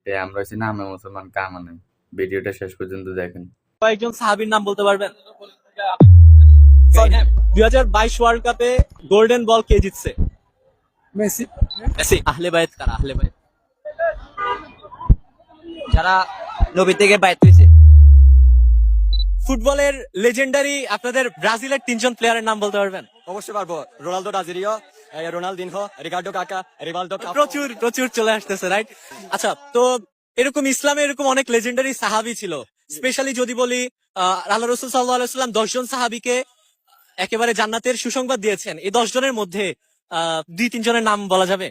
আমরা হচ্ছি নামে মুসলমান কামা নাই। ভিডিওটা শেষ পর্যন্ত দেখেন। কয়েকজন সাহাবীর নাম বলতে পারবেন? 2022 ওয়ার্ল্ড কাপে গোল্ডেন বল কে জিতছে? মেসি। মেসি। আহলে বায়েত কারা? আহলে বায়েত যারা নবী থেকে বাইত হয়েছে। ফুটবলের লেজেন্ডারি আপনাদের ব্রাজিলের তিনজন প্লেয়ারের নাম বলতে পারবেন? অবশ্যই পারবো। রোনালদো নাজারিও, রোনালদিনহো, রিকার্ডো কাকা, রিভালদো। প্রচুর প্রচুর চলে আসতেছে, রাইট? আচ্ছা, তো এরকম ইসলামে এরকম অনেক লেজেন্ডারি সাহাবী ছিল। স্পেশালি যদি বলি, আল্লাহ রাসূল সাল্লাল্লাহু আলাইহি ওয়াসাল্লাম 10 জন সাহাবীকে একেবারে জান্নাতের সুসংবাদ দিয়েছেন। এই 10 জনের মধ্যে 2-3 জনের নাম বলা যাবে?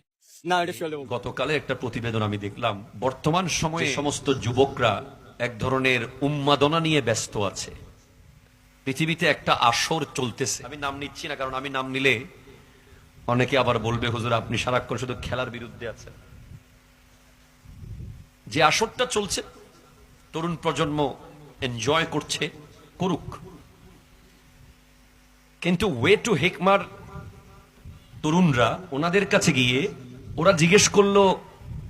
না, এটা শুনলে গতকালে একটা প্রতিবেদন আমি দেখলাম, বর্তমান সময়ে সমস্ত যুবকরা এক ধরনের উন্মাদনা নিয়ে ব্যস্ত আছে। পৃথিবীতে একটা আসর চলতেছে, আমি নাম নিচ্ছি না, কারণ আমি নাম নিলে অনেকে আবার বলবে হুজুর আপনি সারাক্ষণ শুধু খেলার বিরুদ্ধে আছেন। যে আসরটা চলছে, তরুণ প্রজন্ম এনজয় করছে, করুক, কিন্তু ওয়ে টু হিকমার তরুণরা ওনাদের কাছে গিয়ে ওরা জিজ্ঞেস করলো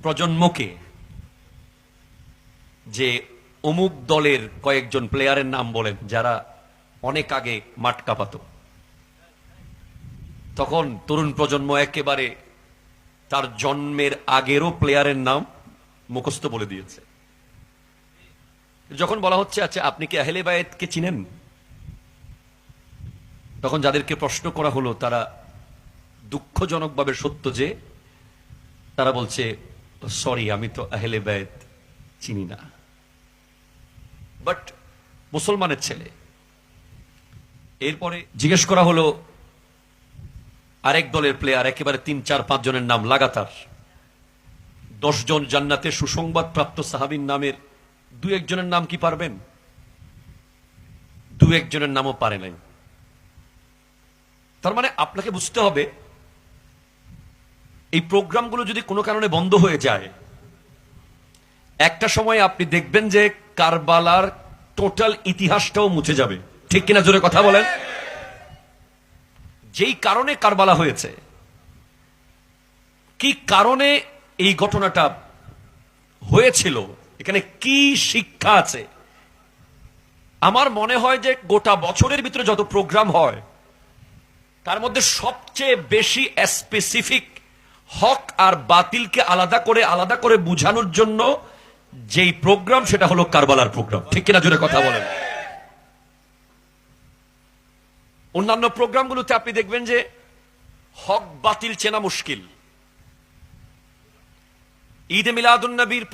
প্রজন্মকে যে অমুক দলের কয়েকজন প্লেয়ারের নাম বলেন যারা অনেক আগে মাঠ কাঁপাতো। তখন তরুণ প্রজন্ম একেবারে তার জন্মের আগেরও প্লেয়ারের নাম মুখস্থ বলে দিয়েছে। যখন বলা হচ্ছে আচ্ছা আপনি কি আহলে বায়েতকে চিনেন, তখন যাদেরকে প্রশ্ন করা হলো তারা দুঃখজনকভাবে সত্য যে তারা বলছে সরি আমি তো আহলে বায়েত চিনি না, বাট মুসলমানের ছেলে। এরপরে জিজ্ঞেস করা হলো আরেক দলের প্লেয়ার, একেবারে 3-4-5 জনের নাম লাগাতার, 10 জন জান্নাতে সুসংবাদ প্রাপ্ত সাহাবীর নামের 2-1 জনের নাম কি পারবেন? 2-1 জনের নামও পারে নাই। তার মানে আপনাকে বুঝতে হবে এই প্রোগ্রামগুলো যদি কোনো কারণে বন্ধ হয়ে যায়, একটা সময় আপনি দেখবেন যে কারবালার টোটাল ইতিহাসটাও মুছে যাবে। ঠিক কিনা জোরে কথা বলেন? যেই কারণে কারবালা হয়েছে, কি কারণে এই ঘটনাটা হয়েছিল, এখানে কি শিক্ষা আছে। আমার মনে হয় যে গোটা বছরের ভিতরে যত প্রোগ্রাম হয় তার মধ্যে সবচেয়ে বেশি স্পেসিফিক হক আর বাতিলকে আলাদা করে বুঝানোর জন্য যেই প্রোগ্রাম, সেটা হলো কারবালার প্রোগ্রাম। ঠিক কিনা জোরে কথা বলেন? অন্যান্য প্রোগ্রামগুলোতে আপনি দেখবেন যে হক বাতিল চেনা মুশকিল। ঈদে মিলাদুন নবীর